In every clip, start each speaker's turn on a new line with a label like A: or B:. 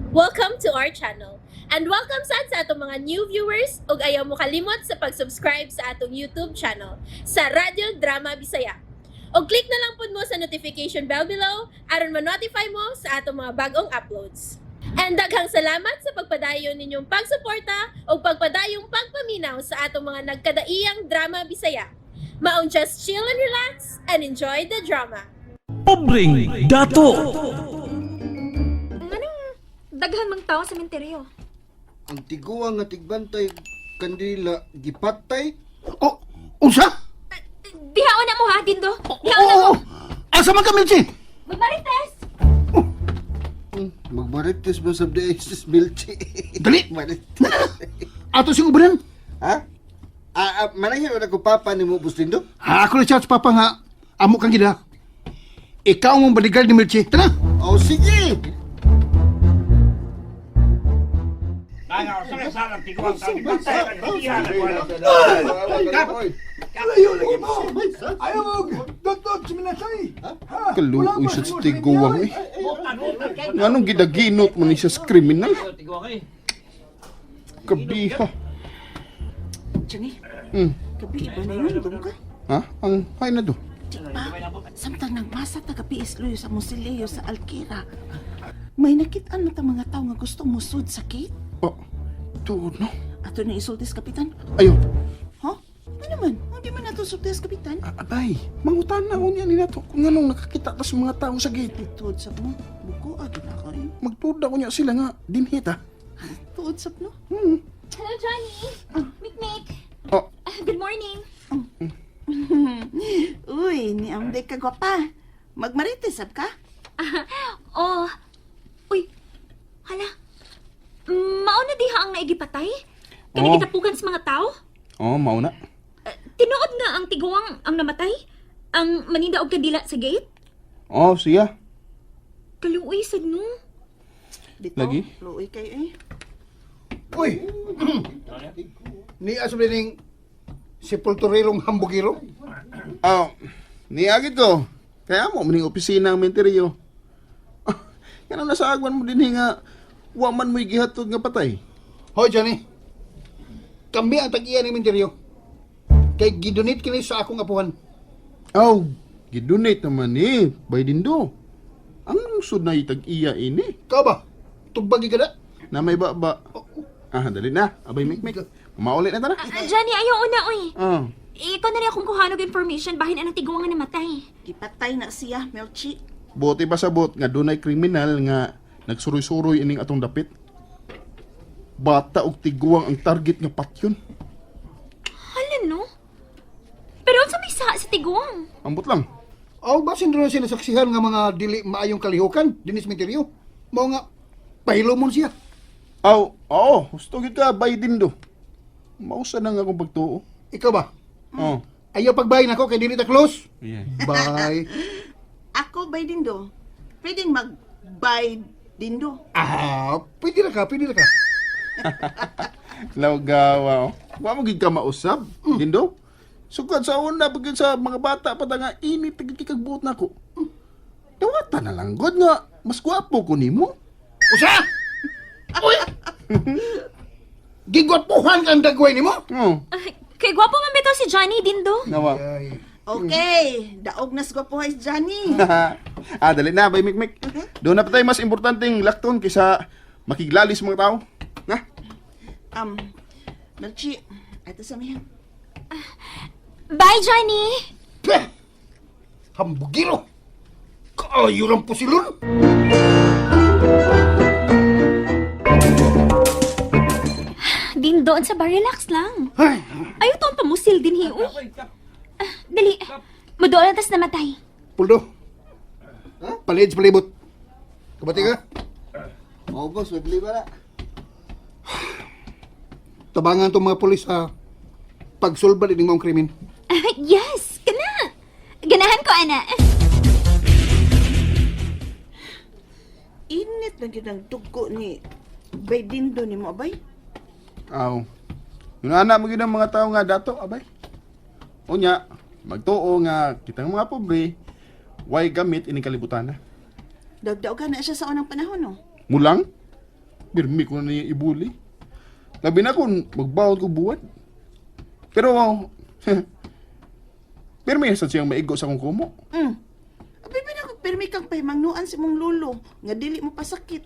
A: Welcome to our channel. And welcome sa atong mga new viewers ug ayaw mo kalimot sa pag-subscribe sa atong YouTube channel sa Radio Drama Bisaya. O click na lang pud mo sa notification bell below aron ma-notify mo sa atong mga bagong uploads. And daghang salamat sa pagpadayon ninyong pagsuporta o pagpadayong pagpaminaw sa atong mga nagkadaiyang Drama Bisaya. Maong just chill and relax and enjoy the drama.
B: Pobreng dato.
C: Daghan mang tao sa sementeryo.
D: Ang tiguang nga tigbantay kandila gipatay.
E: Oh, unsa?
C: Dihaon na mo ha, Dindo.
E: Oo,
C: Dihaon na mo.
E: asa man ka, Milchi?
C: Magmarites!
D: Magmarites mo sa sis Milchi.
E: Dali.
D: Marites.
E: Ato sing ubanan.
D: Ha? Manahin na ko papa ni mo Bustindo?
E: Ako na siya sa papa nga, amo kang gida. Ikaw ang bodyguard ni Milchi. Tara!
D: Oh, sige!
E: Alayo lagi mo! Ayaw mo! Dot-dot, siminasay!
F: Kaluoy siya sa tiguang eh. Nganong gidaginot mo ni siya sa kriminal? Kabiha.
G: Johnny,
F: Hmm.
G: gabi iba na yun, doon ka?
F: Ha? Ang hay na do.
G: Di ba? Samtang nagmasa taga PSLO sa Musileo sa Alkira, may nakitaan na ta mga tao nga gusto musud sakit?
F: Oh, tuod no.
G: Ato na isultis, Kapitan.
F: Ayaw.
G: Ha? Ano man? Hindi man nato sultis, Kapitan.
F: Abay, mangutan na ko niya ni nato kung anong nakakita ta sa mga tao sa gate.
G: Tuod sap mo. Buko, agad ako eh.
F: Magtuod ko niya sila nga, dinhita.
G: Tuod sap no?
C: Hello, Johnny. Mikmik.
F: Oh,
C: Good morning.
G: Uy, ni Amday ka gwapa. Magmarites, sab ka?
C: Oh. Uy. Hala. Mao na diha ang naigipatay? Kani
F: Oh.
C: gitapugan sa mga tao?
F: oh, mauna.
C: Tinuod nga ang tiguang ang namatay? Ang maninda og kadila sa gate?
F: Oh, siya.
C: Kaluoy sad no.
G: Dito,
F: Lagi?
G: luoy kayo eh.
E: Uy! Ni asubining sepulturerong hambugiro.
F: Oh, niagit ko. Kaya mo, maning opisina ang menteryo. Yan ang nasagwan mo din nga, waman mo'y gihatod nga patay.
E: Hoy, Johnny. Kami ang tag-iya ni Minteryo. Kay gidunit kini sa akong apuhan.
F: Oh, gidonate naman eh, by dindo. Ang sud na itag-iya ini.
E: Ikaw ba? Tugbagi ka na?
F: Na may baba. Dali na. Abay, mikmik. Maulit na tara.
C: Johnny, ayaw una uy.
F: Oh,
C: Ikaw na rin akong kuhanog information bahin anong tiguang nga namatay.
G: Gipatay na siya, Melchi.
F: buti ba sabot nga dunay kriminal nga nagsuroy-suroy ining atong dapit. Bata og tiguang ang target nga patyon.
C: Hala no? Pero unsa may sa tiguang?
F: Ambot lang.
E: Aw, basin doon sila saksihan nga mga dili maayong kalihukan, dinis Minteryo. Mao nga, pahilomon siya.
F: Aw, oo, gusto gid ka by dindo. Mausa na nga akong pagtuo.
E: Ikaw ba?
F: Oh.
E: Ayaw pagbayin ako kay dili ta close.
F: Yeah.
E: Bye.
G: Ako, bay dindo. Pwedeng mag-bay dindo.
E: Pwede na ka, pwede na ka.
F: Lawgawa. Wa mo gid ka mausab, dindo. Sugad sa una pagid sa mga bata pa nga init tigid kikagbuot nako. Dawata na lang god nga mas gwapo ko nimo.
E: Usa! Uy! Gigwapuhan kang dagway ni mo?
F: Oh.
C: Kay gwapo man bitaw si Johnny Dindo.
F: Nawa.
G: Okay, daog na sa gwapuhay si Johnny.
F: Dali na, bay mikmik. Doon na pa tayo mas importanteng lakton kaysa makiglalis mga tao. Na?
G: Melchi, ito sa mihan.
C: Bye, Johnny!
E: Peh! Hambugiro! Kaayo lang po silon!
C: Dindo, sa bar, relax lang.
E: Ay!
C: Ayaw to ang pamusil din, hiyo. Dali, madoon tas namatay.
E: Puldo! Palid sa palibot. Kabati ka?
D: Oh, boss, wagli ba na?
E: Tabangan itong mga polis sa pagsulba din ng mga krimen.
C: Yes, kana. Ganahan ko, ana.
G: Init na yun ang dugo ni Bay Dindo ni mo, abay.
F: Aw. Yung anak mo gid ang mga tao nga dato, abay. Unya, magtuo nga kitang mga pobre, way gamit ining kalibutan na.
G: Dagdagan na siya sa unang panahon, no?
F: Mulang? Birmi ko na niya ibuli. Labi na kung magbawon ko buwan. Pero, pirmi sa siyang maigo sa kong kumo.
G: Abi ba na pirmi kang pahimangnuan si mong lolo nga dili mo pasakit.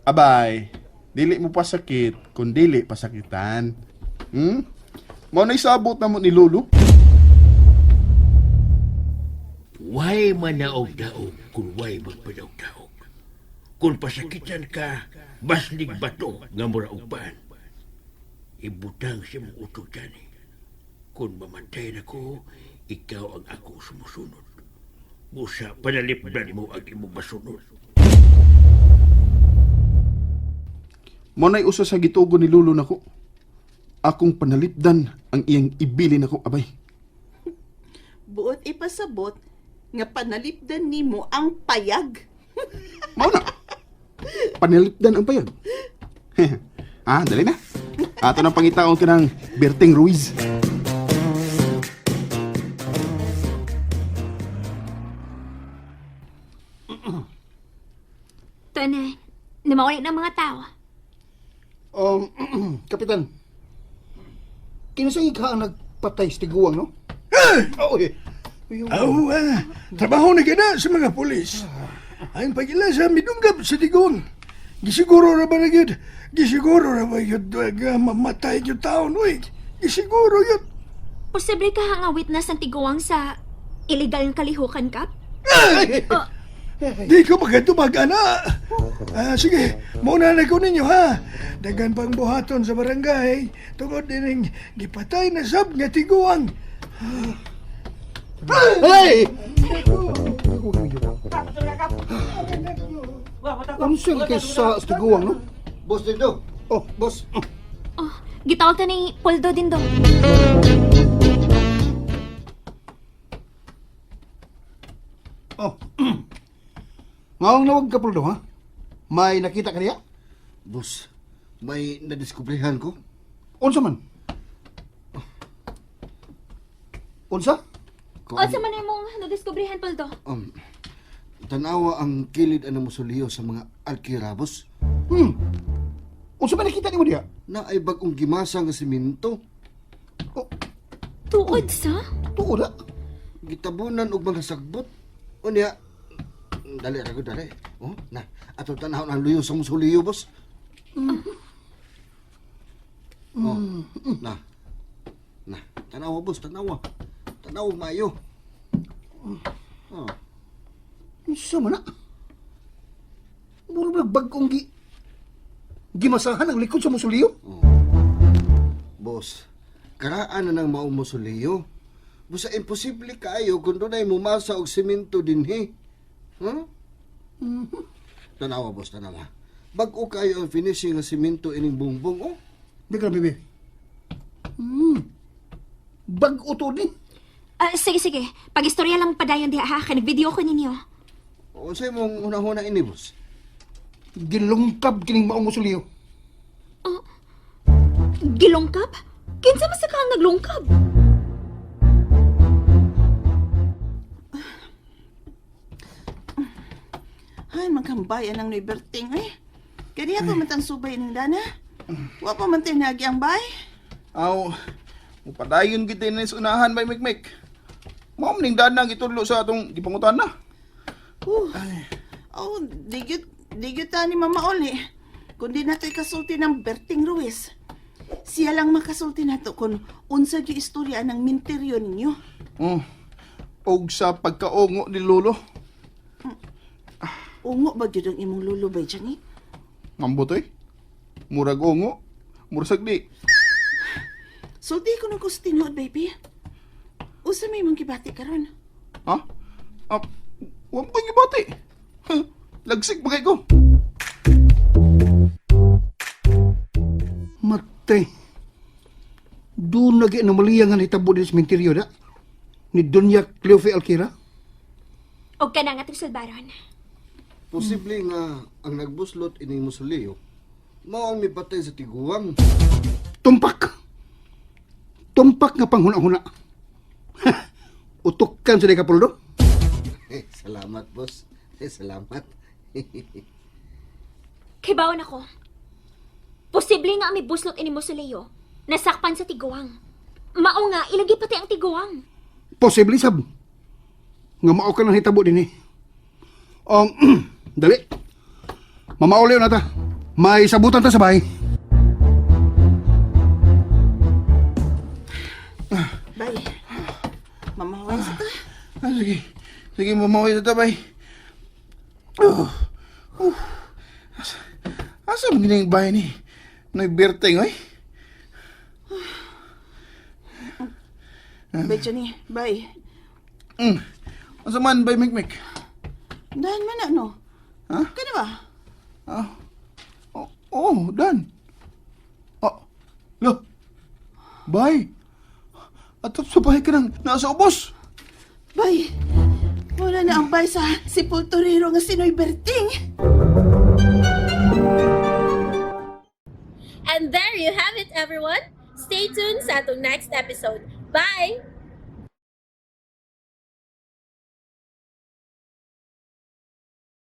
F: Abay, dili mo pa sakit, kung dili pasakitan. Mao na isabot na mo ni Lolo.
H: Way manaog-daog kung way magpadaog-daog. Kung pasakitan ka, baslig bato nga mura upan. Ibutang siya mong utok dyan eh. Kung mamantay na ko, ikaw ang akong sumusunod. Busa, panalipdan mo ang imong masunod.
F: Mao na'y usa sa gitugo ni Lolo nako. Akong panalipdan ang iyang ibili nako, abay.
G: Buot ipasabot nga panalipdan nimo ang payag.
F: Mao na. Panalipdan ang payag. Dali na. Ato nang pangitaon ka ng Berting Ruiz.
C: Ito na, namawali ng mga tao.
E: Kapitan, kinasangig ka ang nagpatay sa tiguang, no? Okay.
I: Trabaho na gina sa mga polis. Ang pagila sa midunggap sa digong. Gisiguro ra ba na yun? Gisiguro ra ba yun? Mamatay yung taon, uy. Gisiguro yun.
C: Posible ka nga witness ng tiguang sa illegal ng kalihukan, Kap?
I: Di ko magkatubag, ana. Sige, muna na ko ninyo, ha? Dagan pang buhaton sa barangay. Tungod din ang gipatay na sab nga tiguang.
E: Hey! Unsang kesa sa tiguang, no?
D: Boss dito.
E: Oh, boss.
C: Oh, gitawag ta ni Poldo din do.
E: Oh. Ngawang nawag ka, Poldo, ha? May nakita ka niya?
D: Boss, may nadiskubrihan ko.
E: Unsa man? Unsa?
C: O, sa man mong nadiskubrihan, Poldo?
D: Tanawa ang kilid ang musuliyo sa mga alkirabos
E: Unsa man nakita ni mo diya?
D: na ay bagong gimasa nga simento.
E: Oh,
C: Tuod sa?
E: tuod, ha?
D: Gitabunan og mga sagbot. Unya, dali ra ko dali. Oh, na ato tanaw ang luyo sa musuliyo, boss. Oh, na. Na, tanawa boss, tanawa. Tanawa mayo. Oh.
E: Unsa man na? Muro bagong gimasahan ang likod sa musuliyo?
D: Boss, karaan na ng maong musuliyo. Busa imposible kaayo kung doon ay mumasa og simento dinhi. Huh? Tanawa, boss, tanawa. Bag-o kayo ang finishing ng simento ining bungbong, oh.
E: Di ka, bebe. Bag-o to ni.
C: Sige. Pag-istorya lang padayon diha, ha? Nag-video ko ninyo.
D: O sa'yo mong una-una ini, boss.
E: Gilungkab kining maong musuliyo.
C: Gilungkab? Kinsa man sa kang naglungkab?
G: Ay, magkambayan ng Liberting, eh. Kaya ako matang subay ng dana. Wa pa man tinagi ang bay.
F: Aw, upadayon kita na sa unahan by Mikmik. Mao ning danang itudlo sa atong gipangutan na.
G: Oh, digit ta ni Mama Oli. Kundi nato'y kasulti ng Berting Ruiz. Siya lang makasulti nato kung unsa di istorya ng minteryo ninyo.
F: Og sa pagkaongo ni Lolo.
G: Ungo ba yun ang imong lulubay dyan, eh?
F: Mambutoy. Murag ongo. Murag di.
G: Sulti ko ng kustinod, baby. Usa may mong gibati karon.
F: Ha? Huwag pa gibati. Lagsik ba ko?
E: Matay. Doon nag anomalya nga nitabo din sa sementeryo da. Ni Doña Cleofe Alquira.
C: O ka na nga Salbaron.
D: Posible nga ang nagbuslot ining musuliyo mao ang mipatay sa tiguang.
E: Tumpak. Tumpak nga panghuna-huna. Utukan sa Kapoldo.
D: Salamat, boss. Salamat.
C: Kay bawon ako. Posible nga may buslot ini mo sa Leo. Nasakpan sa tiguang. Mao nga, ilagi pati ang tiguang.
E: Posible sab. Nga mao ka ng hitabo din eh. Dali. Mamauli na ta. May sabutan ta sa bahay.
G: Bay, mamaway sa ta.
F: Sige. Sige, mamaway sa tabay. Asa mo gining bahay ni? Nagberteng, oy.
G: Bay, Johnny, bay.
F: Asa man, bay, Mikmik?
G: Dahan man ano?
F: Ha?
G: Kaya ba?
F: Dan. Lo. Bay. Atap sa bahay ka nang nasa ubos.
G: Bay, wala na ang bay sa sepulturero nga sinoy Berting.
A: And there you have it, everyone. Stay tuned sa atong next episode. Bye!